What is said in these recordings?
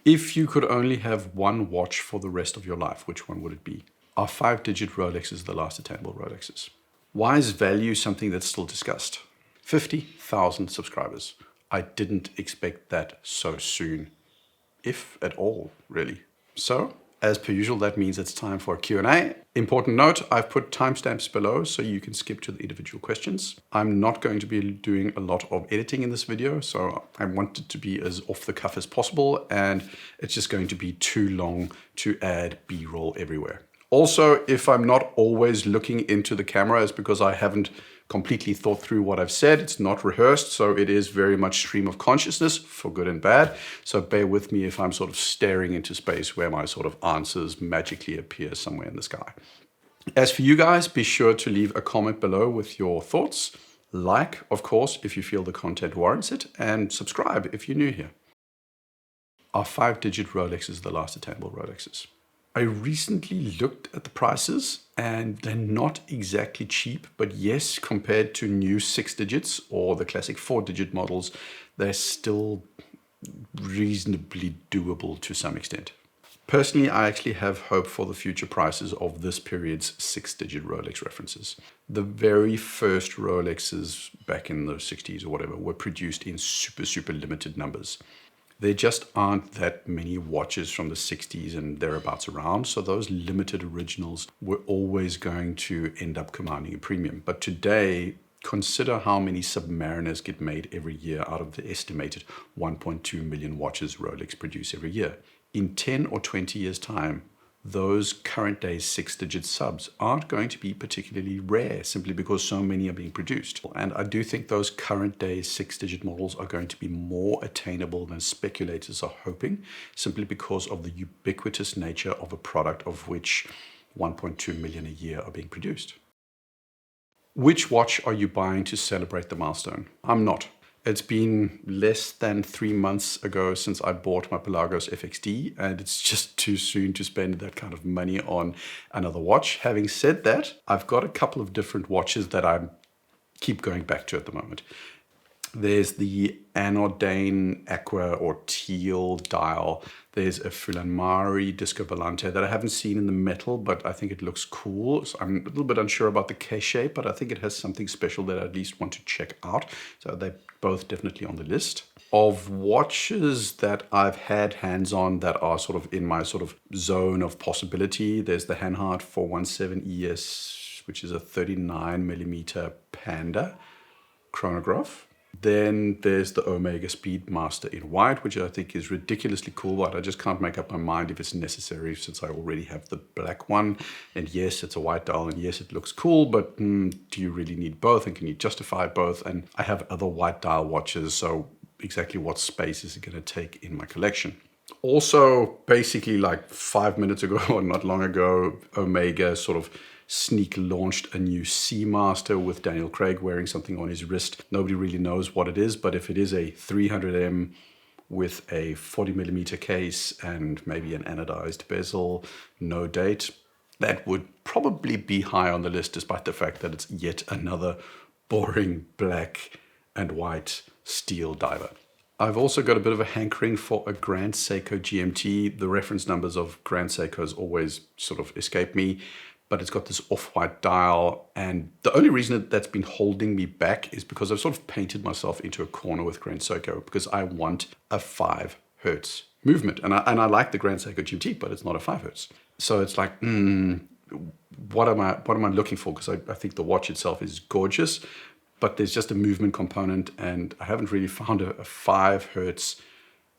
If you could only have one watch for the rest of your life, which one would it be? Are 5-digit Rolexes the last attainable Rolexes? Why is value something that's still discussed? 50,000 subscribers. I didn't expect that so soon, if at all, really. So, as per usual, that means it's time for a Q&A. Important note, I've put timestamps below so you can skip to the individual questions. I'm not going to be doing a lot of editing in this video, so I want it to be as off the cuff as possible, and it's just going to be too long to add B-roll everywhere. Also, if I'm not always looking into the camera, it's because I haven't completely thought through what I've said. It's not rehearsed, so it is very much stream of consciousness, for good and bad. So bear with me if I'm sort of staring into space where my sort of answers magically appear somewhere in the sky. As for you guys, be sure to leave a comment below with your thoughts. Like, of course, if you feel the content warrants it, and subscribe if you're new here. Are 5-digit Rolexes the last attainable Rolexes? I recently looked at the prices and they're not exactly cheap, but yes, compared to new 6 digits or the classic 4-digit models, they're still reasonably doable to some extent. Personally, I actually have hope for the future prices of this period's 6-digit Rolex references. The very first Rolexes back in the 60s or whatever were produced in super limited numbers. There just aren't that many watches from the 60s and thereabouts around, so those limited originals were always going to end up commanding a premium. But today, consider how many Submariners get made every year out of the estimated 1.2 million watches Rolex produce every year. In 10 or 20 years' time, those current day 6-digit subs aren't going to be particularly rare simply because so many are being produced. And I do think those current day 6-digit models are going to be more attainable than speculators are hoping, simply because of the ubiquitous nature of a product of which 1.2 million a year are being produced. Which watch are you buying to celebrate the milestone? I'm not. It's been less than 3 months ago since I bought my Pelagos FXD, and it's just too soon to spend that kind of money on another watch. Having said that, I've got a couple of different watches that I keep going back to at the moment. There's the Anodyne Aqua or Teal dial. There's a Fulanmari Disco Volante that I haven't seen in the metal, but I think it looks cool. So I'm a little bit unsure about the case shape, but I think it has something special that I at least want to check out. So they're both definitely on the list. Of watches that I've had hands on that are sort of in my sort of zone of possibility, there's the Hanhart 417 ES, which is a 39mm Panda chronograph. Then there's the Omega Speedmaster in white, which I think is ridiculously cool, but I just can't make up my mind if it's necessary since I already have the black one. And yes, it's a white dial, and yes, it looks cool, but do you really need both? And can you justify both? And I have other white dial watches, so exactly what space is it going to take in my collection? Also, basically like 5 minutes ago or not long ago, Omega sort of sneak launched a new Seamaster with Daniel Craig wearing something on his wrist. Nobody really knows what it is, but if it is a 300M with a 40mm case and maybe an anodized bezel, no date, that would probably be high on the list, despite the fact that it's yet another boring black and white steel diver. I've also got a bit of a hankering for a Grand Seiko GMT. The reference numbers of Grand Seikos always sort of escape me, but it's got this off-white dial, and the only reason that's been holding me back is because I've sort of painted myself into a corner with Grand Seiko because I want a 5 Hertz movement, and I like the Grand Seiko GMT, but it's not a 5 Hertz. So it's like, what am I looking for? Because I think the watch itself is gorgeous, but there's just a movement component, and I haven't really found a 5 Hertz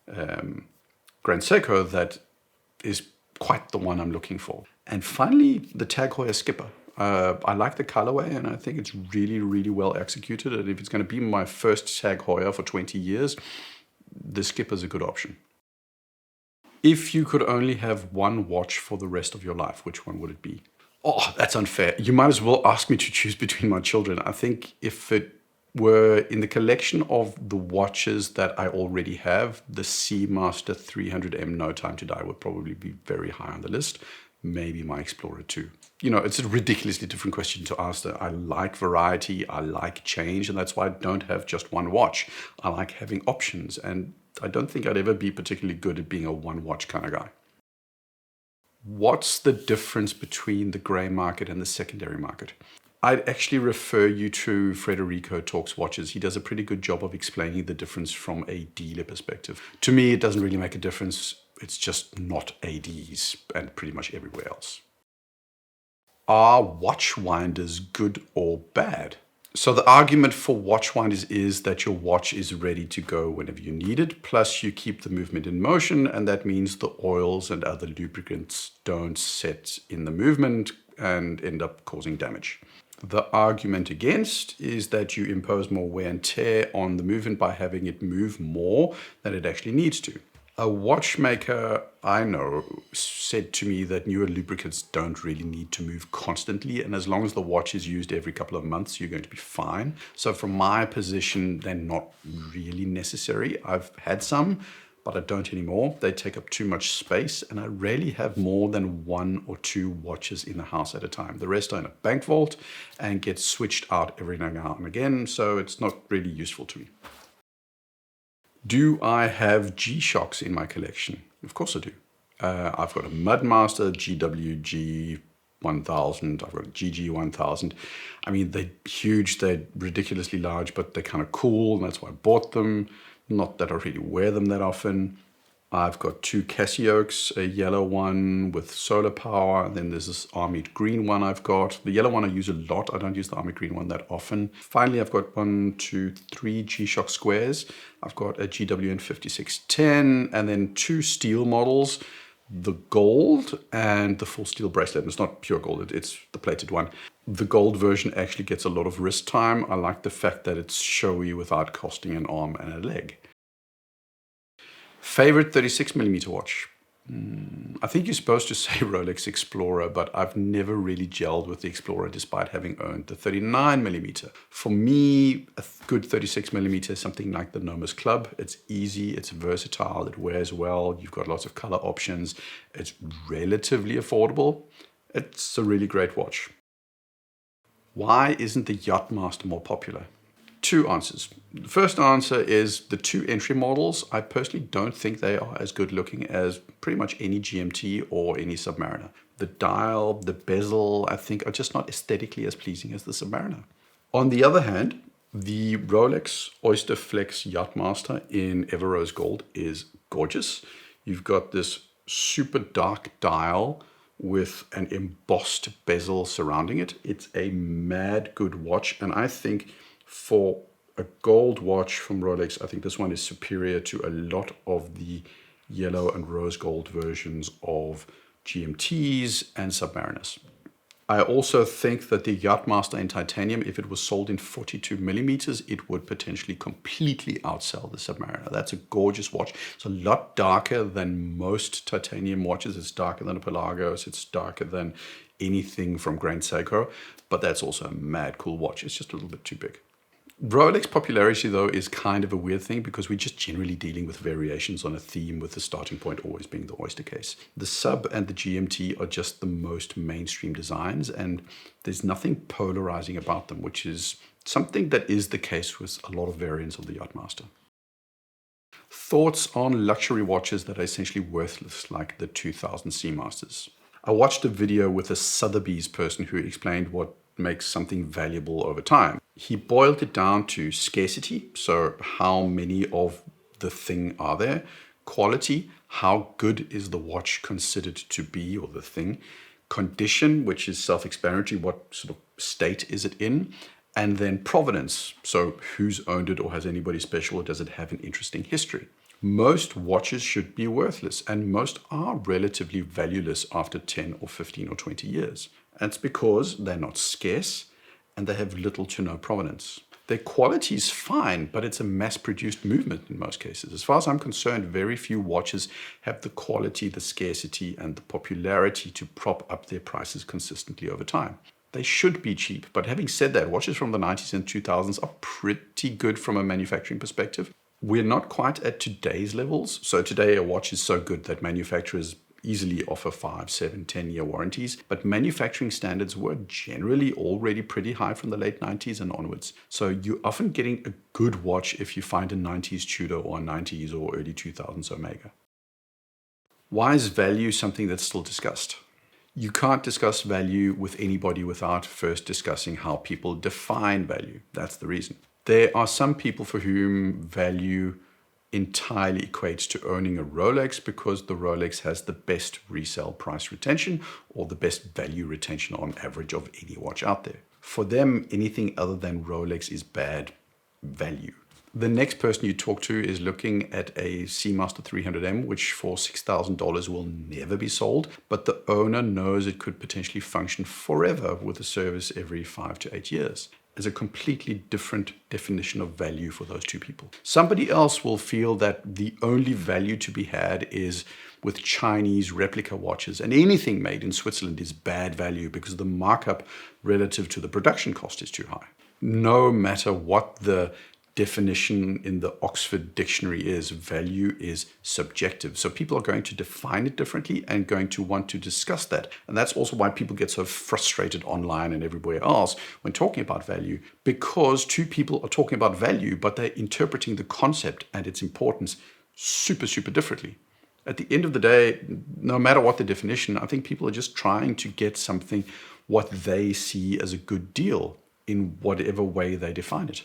Grand Seiko that is quite the one I'm looking for. And finally, the Tag Heuer Skipper. I like the colorway, and I think it's really well executed. And if it's going to be my first Tag Heuer for 20 years, the Skipper is a good option. If you could only have one watch for the rest of your life, which one would it be? Oh, that's unfair. You might as well ask me to choose between my children. I think if it were in the collection of the watches that I already have, the Seamaster 300M No Time to Die would probably be very high on the list. Maybe my Explorer 2. You know, it's a ridiculously different question to ask. I like variety, I like change, and that's why I don't have just one watch. I like having options, and I don't think I'd ever be particularly good at being a one watch kind of guy. What's the difference between the gray market and the secondary market? I'd actually refer you to Federico Talks Watches. He does a pretty good job of explaining the difference from a dealer perspective. To me, it doesn't really make a difference. It's just not ADs and pretty much everywhere else. Are Watchwinders good or bad? So the argument for Watchwinders is that your watch is ready to go whenever you need it, plus you keep the movement in motion, and that means the oils and other lubricants don't set in the movement and end up causing damage. The argument against is that you impose more wear and tear on the movement by having it move more than it actually needs to. A watchmaker I know said to me that newer lubricants don't really need to move constantly, and as long as the watch is used every couple of months, you're going to be fine. So from my position, they're not really necessary. I've had some, but I don't anymore. They take up too much space, and I rarely have more than 1 or 2 watches in the house at a time. The rest are in a bank vault and get switched out every now and again, so it's not really useful to me. Do I have G-Shocks in my collection? Of course I do. I've got a Mudmaster GWG 1000. I've got a GG 1000. I mean, they're huge. They're ridiculously large, but they're kind of cool, and that's why I bought them. Not that I really wear them that often. I've got 2 Casiokes, a yellow one with solar power, and then there's this armied green one I've got. The yellow one I use a lot. I don't use the armied green one that often. Finally, I've got 1, 2, 3 G-Shock squares. I've got a GWN 5610, and then 2 steel models, the gold and the full steel bracelet. It's not pure gold, it's the plated one. The gold version actually gets a lot of wrist time. I like the fact that it's showy without costing an arm and a leg. Favorite 36mm watch? I think you're supposed to say Rolex Explorer, but I've never really gelled with the Explorer despite having owned the 39mm. For me, a good 36mm is something like the Nomus Club. It's easy, it's versatile, it wears well, you've got lots of color options, it's relatively affordable. It's a really great watch. Why isn't the Yachtmaster more popular? 2 answers. The first answer is the 2 entry models. I personally don't think they are as good looking as pretty much any GMT or any Submariner. The dial, the bezel, I think are just not aesthetically as pleasing as the Submariner. On the other hand, the Rolex Oyster Flex Yachtmaster in Everose Gold is gorgeous. You've got this super dark dial with an embossed bezel surrounding it. It's a mad good watch, and I think for a gold watch from Rolex, I think this one is superior to a lot of the yellow and rose gold versions of GMTs and Submariners. I also think that the Yachtmaster in titanium, if it was sold in 42mm, it would potentially completely outsell the Submariner. That's a gorgeous watch. It's a lot darker than most titanium watches. It's darker than a Pelagos. It's darker than anything from Grand Seiko, but that's also a mad cool watch. It's just a little bit too big. Rolex popularity, though, is kind of a weird thing because we're just generally dealing with variations on a theme, with the starting point always being the oyster case. The Sub and the GMT are just the most mainstream designs, and there's nothing polarizing about them, which is something that is the case with a lot of variants of the Yachtmaster. Thoughts on luxury watches that are essentially worthless, like the 2000 Seamasters. I watched a video with a Sotheby's person who explained what makes something valuable over time. He boiled it down to scarcity, so how many of the thing are there, quality, how good is the watch considered to be, or the thing, condition, which is self-explanatory, what sort of state is it in, and then provenance, so who's owned it, or has anybody special, or does it have an interesting history. Most watches should be worthless, and most are relatively valueless after 10 or 15 or 20 years. And it's because they're not scarce and they have little to no provenance. Their quality is fine, but it's a mass-produced movement in most cases. As far as I'm concerned, very few watches have the quality, the scarcity, and the popularity to prop up their prices consistently over time. They should be cheap, but having said that, watches from the 90s and 2000s are pretty good from a manufacturing perspective. We're not quite at today's levels. So today a watch is so good that manufacturers easily offer 5, 7, 10-year warranties, but manufacturing standards were generally already pretty high from the late 90s and onwards. So you're often getting a good watch if you find a 90s Tudor or a 90s or early 2000s Omega. Why is value something that's still discussed? You can't discuss value with anybody without first discussing how people define value. That's the reason. There are some people for whom value entirely equates to owning a Rolex because the Rolex has the best resale price retention or the best value retention on average of any watch out there. For them, anything other than Rolex is bad value. The next person you talk to is looking at a Seamaster 300M, which for $6,000 will never be sold, but the owner knows it could potentially function forever with a service every 5 to 8 years. Is a completely different definition of value for those two people. Somebody else will feel that the only value to be had is with Chinese replica watches, and anything made in Switzerland is bad value because the markup relative to the production cost is too high. No matter what the definition in the Oxford Dictionary is, value is subjective. So people are going to define it differently and going to want to discuss that. And that's also why people get so frustrated online and everywhere else when talking about value, because two people are talking about value, but they're interpreting the concept and its importance super, super differently. At the end of the day, no matter what the definition, I think people are just trying to get something what they see as a good deal in whatever way they define it.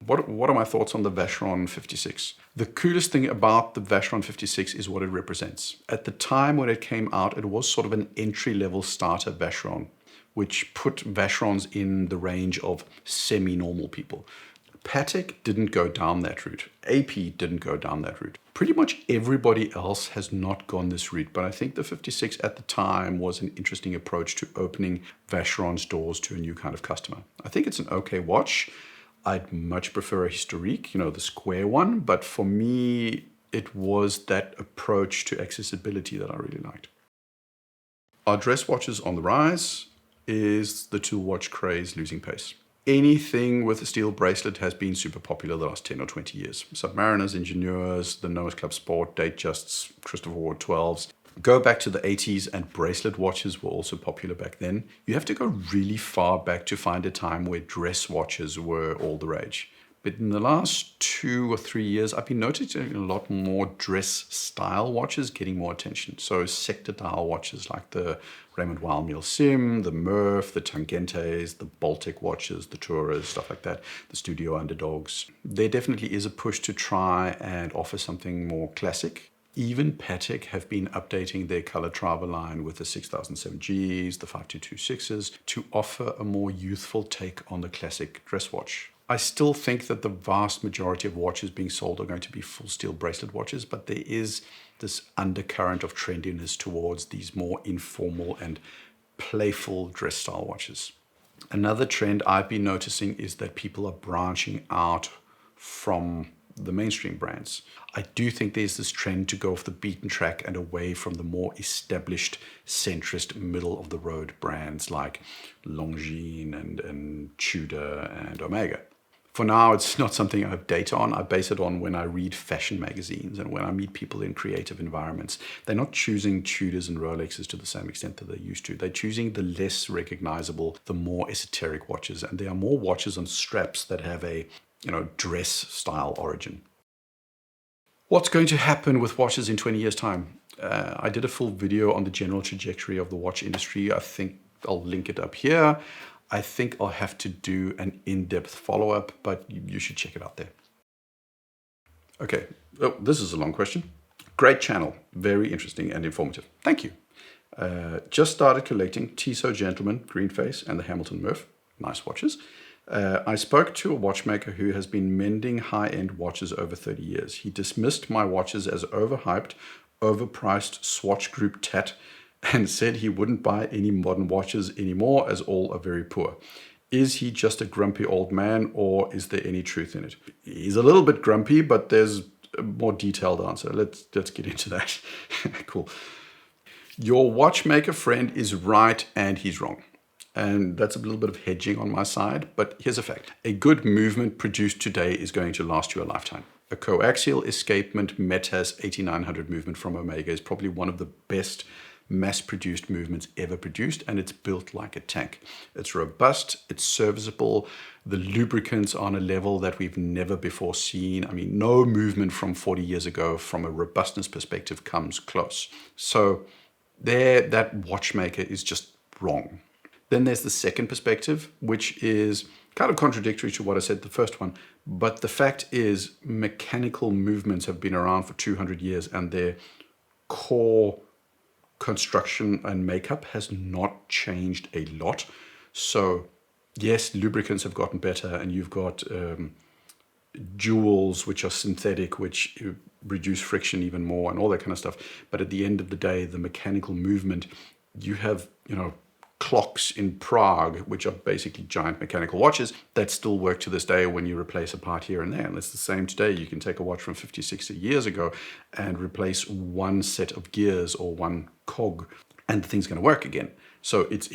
What are my thoughts on the Vacheron 56? The coolest thing about the Vacheron 56 is what it represents. At the time when it came out, it was sort of an entry-level starter Vacheron, which put Vacherons in the range of semi-normal people. Patek didn't go down that route. AP didn't go down that route. Pretty much everybody else has not gone this route, but I think the 56 at the time was an interesting approach to opening Vacheron's doors to a new kind of customer. I think it's an okay watch. I'd much prefer a historique, the square one, but for me, it was that approach to accessibility that I really liked. Are dress watches on the rise? Is the tool watch craze losing pace? Anything with a steel bracelet has been super popular the last 10 or 20 years. Submariners, Ingenieurs, the Noah's Club Sport, Datejusts, Christopher Ward 12s. Go back to the 80s and bracelet watches were also popular back then. You have to go really far back to find a time where dress watches were all the rage. But in the last 2 or 3 years, I've been noticing a lot more dress style watches getting more attention. So sector dial watches like the Raymond Weil Sim, the Murph, the Tangentes, the Baltic watches, the Tourers, stuff like that, the Studio Underdogs. There definitely is a push to try and offer something more classic. Even Patek have been updating their Calatrava line with the 6007Gs, the 5226s, to offer a more youthful take on the classic dress watch. I still think that the vast majority of watches being sold are going to be full steel bracelet watches, but there is this undercurrent of trendiness towards these more informal and playful dress style watches. Another trend I've been noticing is that people are branching out from the mainstream brands. I do think there's this trend to go off the beaten track and away from the more established, centrist, middle-of-the-road brands like Longines and Tudor and Omega. For now, it's not something I have data on. I base it on when I read fashion magazines and when I meet people in creative environments. They're not choosing Tudors and Rolexes to the same extent that they used to. They're choosing the less recognizable, the more esoteric watches. And there are more watches on straps that have a dress style origin. What's going to happen with watches in 20 years time? I did a full video on the general trajectory of the watch industry. I think I'll link it up here. I think I'll have to do an in-depth follow-up, but you should check it out there. Okay, this is a long question. Great channel, very interesting and informative. Thank you. Just started collecting Tissot Gentleman, Greenface, and the Hamilton Murph. Nice watches. I spoke to a watchmaker who has been mending high-end watches over 30 years. He dismissed my watches as overhyped, overpriced Swatch Group tat and said he wouldn't buy any modern watches anymore as all are very poor. Is he just a grumpy old man or is there any truth in it? He's a little bit grumpy, but there's a more detailed answer. Let's get into that. Cool. Your watchmaker friend is right and he's wrong. And that's a little bit of hedging on my side, but here's a fact. A good movement produced today is going to last you a lifetime. A coaxial escapement Metas 8900 movement from Omega is probably one of the best mass-produced movements ever produced, and it's built like a tank. It's robust, it's serviceable, the lubricants are on a level that we've never before seen. I mean, no movement from 40 years ago from a robustness perspective comes close. So that watchmaker is just wrong. Then there's the second perspective, which is kind of contradictory to what I said the first one. But the fact is, mechanical movements have been around for 200 years, and their core construction and makeup has not changed a lot. So yes, lubricants have gotten better, and you've got jewels which are synthetic, which reduce friction even more, and all that kind of stuff. But at the end of the day, the mechanical movement, you have, clocks in Prague, which are basically giant mechanical watches that still work to this day when you replace a part here and there. And it's the same today. You can take a watch from 50, 60 years ago and replace one set of gears or one cog, and the thing's going to work again. So it's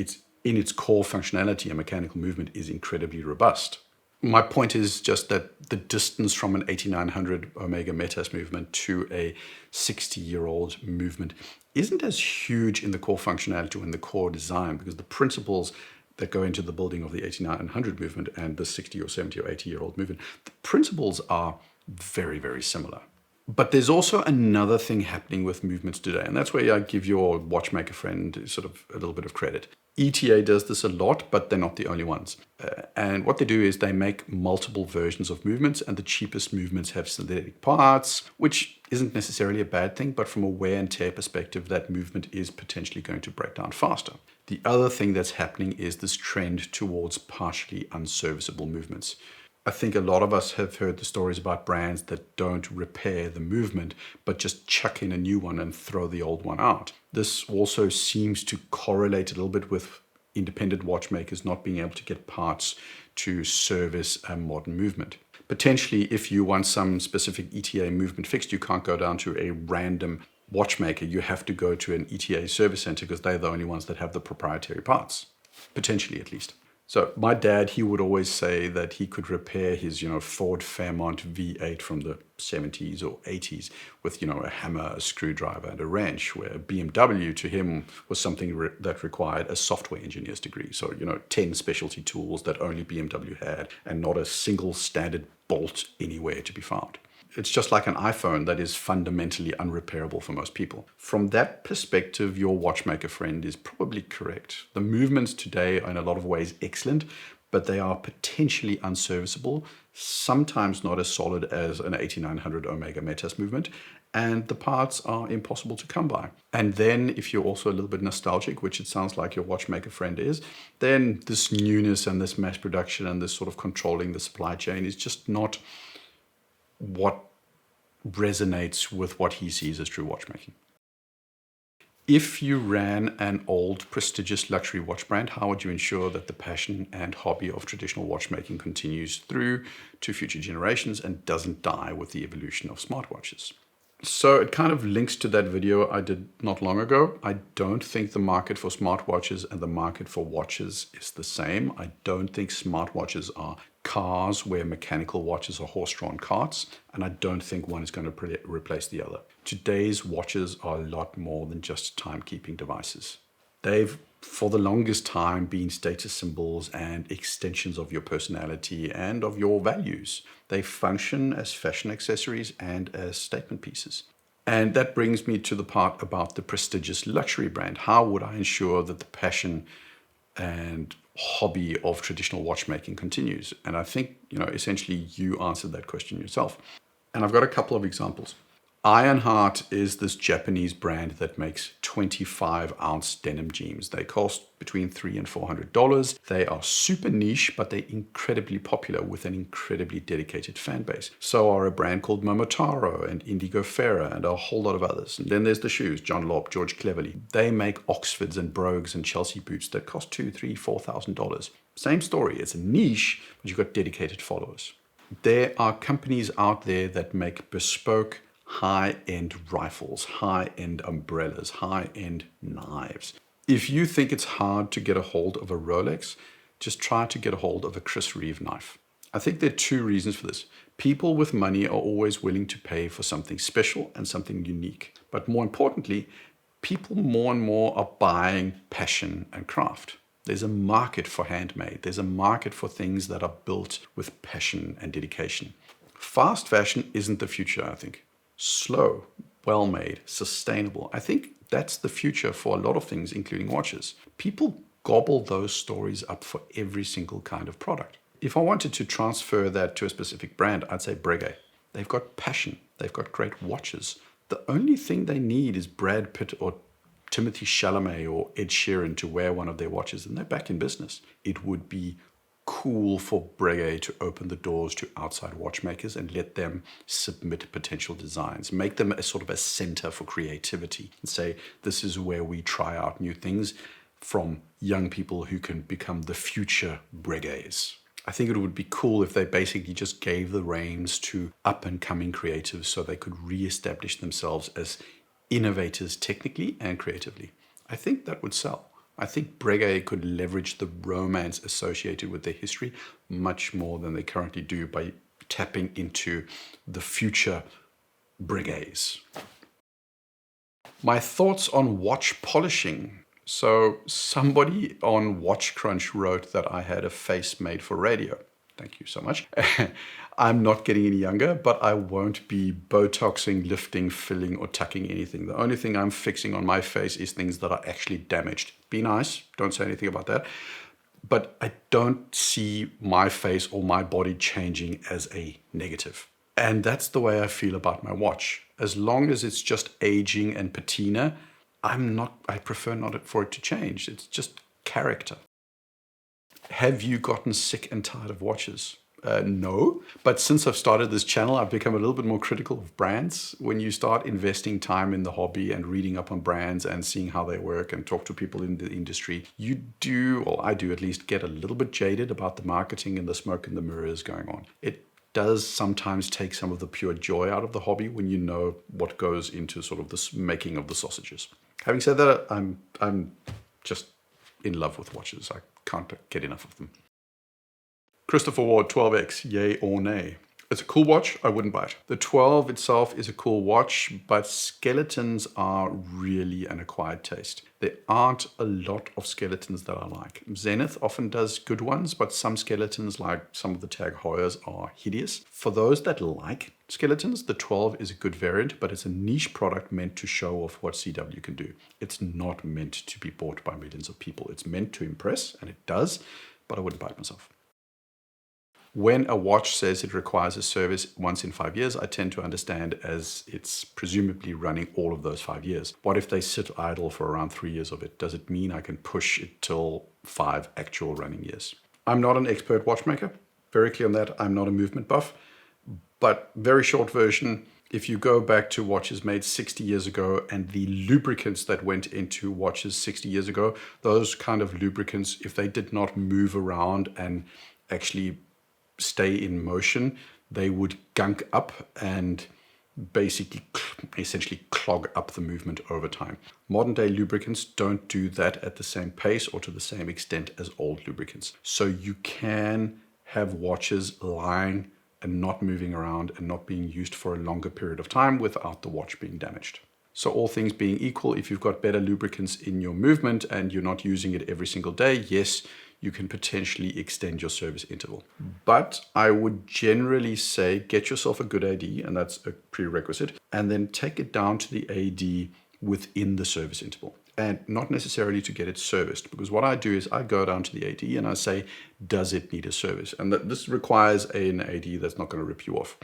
in its core functionality, a mechanical movement is incredibly robust. My point is just that the distance from an 8900 Omega Metas movement to a 60-year-old movement isn't as huge in the core functionality or in the core design, because the principles that go into the building of the 8900 movement and the 60 or 70 or 80-year-old movement, the principles are very, very similar. But there's also another thing happening with movements today, and that's where I give your watchmaker friend sort of a little bit of credit. ETA does this a lot, but they're not the only ones. And what they do is they make multiple versions of movements, and the cheapest movements have synthetic parts, which isn't necessarily a bad thing, but from a wear and tear perspective, that movement is potentially going to break down faster. The other thing that's happening is this trend towards partially unserviceable movements. I think a lot of us have heard the stories about brands that don't repair the movement, but just chuck in a new one and throw the old one out. This also seems to correlate a little bit with independent watchmakers not being able to get parts to service a modern movement. Potentially, if you want some specific ETA movement fixed, you can't go down to a random watchmaker. You have to go to an ETA service center because they're the only ones that have the proprietary parts, potentially at least. So my dad, he would always say that he could repair his, Ford Fairmont V8 from the 70s or 80s with, a hammer, a screwdriver, and a wrench, where BMW to him was something that required a software engineer's degree. So, 10 specialty tools that only BMW had, and not a single standard bolt anywhere to be found. It's just like an iPhone that is fundamentally unrepairable for most people. From that perspective, your watchmaker friend is probably correct. The movements today are in a lot of ways excellent, but they are potentially unserviceable, sometimes not as solid as an 8900 Omega Metas movement, and the parts are impossible to come by. And then if you're also a little bit nostalgic, which it sounds like your watchmaker friend is, then this newness and this mass production and this sort of controlling the supply chain is just not what resonates with what he sees as true watchmaking. If you ran an old, prestigious luxury watch brand, how would you ensure that the passion and hobby of traditional watchmaking continues through to future generations and doesn't die with the evolution of smartwatches? So it kind of links to that video I did not long ago. I don't think the market for smartwatches and the market for watches is the same. I don't think smartwatches are cars where mechanical watches are horse-drawn carts, and I don't think one is going to replace the other. Today's watches are a lot more than just timekeeping devices. They've, for the longest time, been status symbols and extensions of your personality and of your values. They function as fashion accessories and as statement pieces. And that brings me to the part about the prestigious luxury brand. How would I ensure that the passion and hobby of traditional watchmaking continues? And I think, essentially you answered that question yourself. And I've got a couple of examples. Ironheart is this Japanese brand that makes 25-ounce denim jeans. They cost between $300 and $400. They are super niche, but they're incredibly popular with an incredibly dedicated fan base. So are a brand called Momotaro and Indigo Ferrer and a whole lot of others. And then there's the shoes, John Lobb, George Cleverley. They make Oxfords and Brogues and Chelsea boots that cost $2,000, $3,000, $4,000. Same story. It's a niche, but you've got dedicated followers. There are companies out there that make bespoke high-end rifles, high-end umbrellas, high-end knives. If you think it's hard to get a hold of a Rolex, just try to get a hold of a Chris Reeve knife. I think there are two reasons for this. People with money are always willing to pay for something special and something unique. But more importantly, people more and more are buying passion and craft. There's a market for handmade. There's a market for things that are built with passion and dedication. Fast fashion isn't the future, I think. Slow, well-made, sustainable. I think that's the future for a lot of things, including watches. People gobble those stories up for every single kind of product. If I wanted to transfer that to a specific brand, I'd say Breguet. They've got passion. They've got great watches. The only thing they need is Brad Pitt or Timothy Chalamet or Ed Sheeran to wear one of their watches, and they're back in business. It would be cool for Breguet to open the doors to outside watchmakers and let them submit potential designs, make them a sort of a center for creativity and say, this is where we try out new things from young people who can become the future Breguets. I think it would be cool if they basically just gave the reins to up and coming creatives so they could reestablish themselves as innovators technically and creatively. I think that would sell. I think Breguet could leverage the romance associated with their history much more than they currently do by tapping into the future Breguets. My thoughts on watch polishing. So somebody on Watch Crunch wrote that I had a face made for radio. Thank you so much. I'm not getting any younger, but I won't be Botoxing, lifting, filling, or tucking anything. The only thing I'm fixing on my face is things that are actually damaged. Be nice, don't say anything about that. But I don't see my face or my body changing as a negative. And that's the way I feel about my watch. As long as it's just aging and patina, I prefer not for it to change. It's just character. Have you gotten sick and tired of watches? No, but since I've started this channel, I've become a little bit more critical of brands. When you start investing time in the hobby and reading up on brands and seeing how they work and talk to people in the industry, you do, or I do at least, get a little bit jaded about the marketing and the smoke and the mirrors going on. It does sometimes take some of the pure joy out of the hobby when you know what goes into sort of this making of the sausages. Having said that, I'm just in love with watches. I can't get enough of them. Christopher Ward 12X, yay or nay? It's a cool watch, I wouldn't buy it. The 12 itself is a cool watch, but skeletons are really an acquired taste. There aren't a lot of skeletons that I like. Zenith often does good ones, but some skeletons, like some of the Tag Heuers, are hideous. For those that like skeletons, the 12 is a good variant, but it's a niche product meant to show off what CW can do. It's not meant to be bought by millions of people. It's meant to impress, and it does, but I wouldn't buy it myself. When a watch says it requires a service once in 5 years, I tend to understand as it's presumably running all of those 5 years. What if they sit idle for around 3 years of it? Does it mean I can push it till 5 actual running years? I'm not an expert watchmaker. Very clear on that. I'm not a movement buff. But very short version, if you go back to watches made 60 years ago and the lubricants that went into watches 60 years ago, those kind of lubricants, if they did not move around and actually stay in motion, they would gunk up and basically essentially clog up the movement over time. Modern day lubricants don't do that at the same pace or to the same extent as old lubricants. So you can have watches lying and not moving around and not being used for a longer period of time without the watch being damaged. So all things being equal, if you've got better lubricants in your movement and you're not using it every single day, yes, you can potentially extend your service interval. But I would generally say get yourself a good AD, and that's a prerequisite, and then take it down to the AD within the service interval. And not necessarily to get it serviced, because what I do is I go down to the AD and I say, does it need a service? And this requires an AD that's not going to rip you off.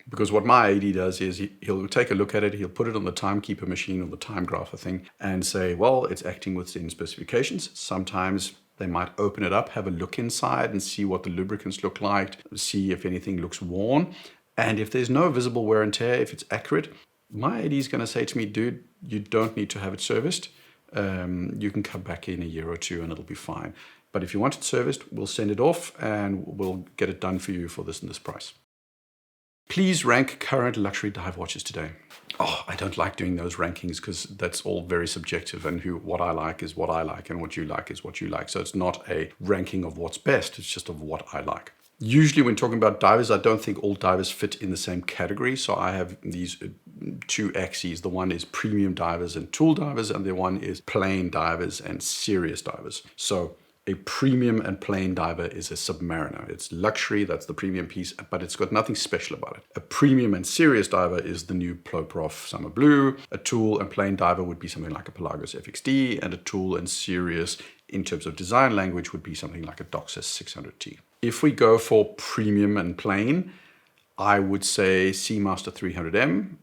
Because what my AD does is he'll take a look at it, he'll put it on the timekeeper machine or the time grapher thing and say, well, it's acting within specifications. Sometimes they might open it up, have a look inside and see what the lubricants look like, see if anything looks worn. And if there's no visible wear and tear, if it's accurate, my AD is going to say to me, dude, you don't need to have it serviced. You can come back in a year or two and it'll be fine. But if you want it serviced, we'll send it off and we'll get it done for you for this and this price. Please rank current luxury dive watches today. Oh, I don't like doing those rankings because that's all very subjective, and what I like is what I like and what you like is what you like. So it's not a ranking of what's best, it's just of what I like. Usually when talking about divers, I don't think all divers fit in the same category. So I have these two axes. The one is premium divers and tool divers, and the one is plain divers and serious divers. So a premium and plain diver is a submariner. It's luxury, that's the premium piece, but it's got nothing special about it. A premium and serious diver is the new Ploprof Summer Blue. A tool and plain diver would be something like a Pelagos FXD, and a tool and serious in terms of design language would be something like a Doxus 600T. If we go for premium and plain, I would say Seamaster 300M,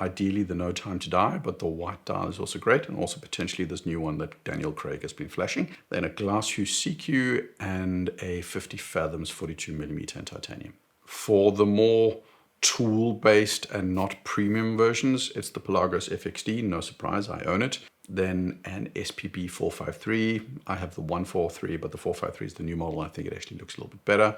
ideally the No Time to Die, but the white dial is also great, and also potentially this new one that Daniel Craig has been flashing. Then a Glasshoe CQ and a 50 Fathoms 42mm in titanium. For the more tool-based and not premium versions, it's the Pelagos FXD, no surprise, I own it. Then an SPB 453. I have the 143, but the 453 is the new model. I think it actually looks a little bit better.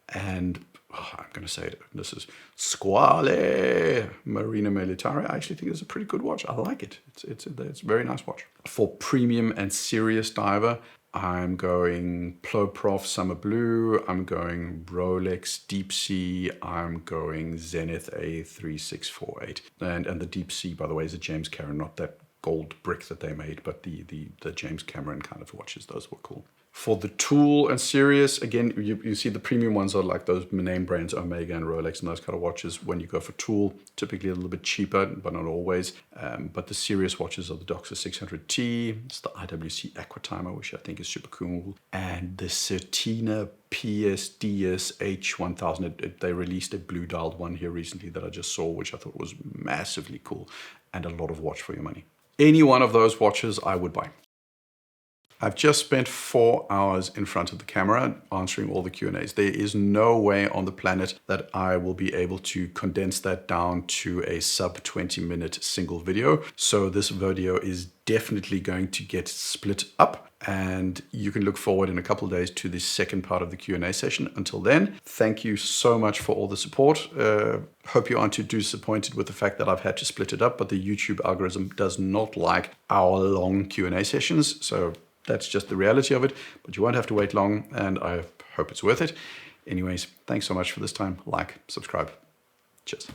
And I'm going to say it. This is Squale Marina Militare. I actually think it's a pretty good watch. I like it. It's a very nice watch. For premium and serious diver, I'm going Ploprof Summer Blue. I'm going Rolex Deep Sea. I'm going Zenith A3648. And the Deep Sea, by the way, is a James Cameron, not that gold brick that they made, but the James Cameron kind of watches. Those were cool. For the tool and serious, again, you see the premium ones are like those name brands, Omega and Rolex and those kind of watches. When you go for tool, typically a little bit cheaper, but not always. But the serious watches are the Doxus 600T, it's the IWC Aquatimer, which I think is super cool, and the Certina PSDS H1000. They released a blue dialed one here recently that I just saw, which I thought was massively cool and a lot of watch for your money. Any one of those watches I would buy. I've just spent 4 hours in front of the camera answering all the Q&As. There is no way on the planet that I will be able to condense that down to a sub 20-minute single video. So this video is definitely going to get split up, and you can look forward in a couple of days to the second part of the Q&A session. Until then, thank you so much for all the support. Hope you aren't too disappointed with the fact that I've had to split it up, but the YouTube algorithm does not like hour-long Q&A sessions. So that's just the reality of it, but you won't have to wait long, and I hope it's worth it. Anyways, thanks so much for this time. Like, subscribe. Cheers.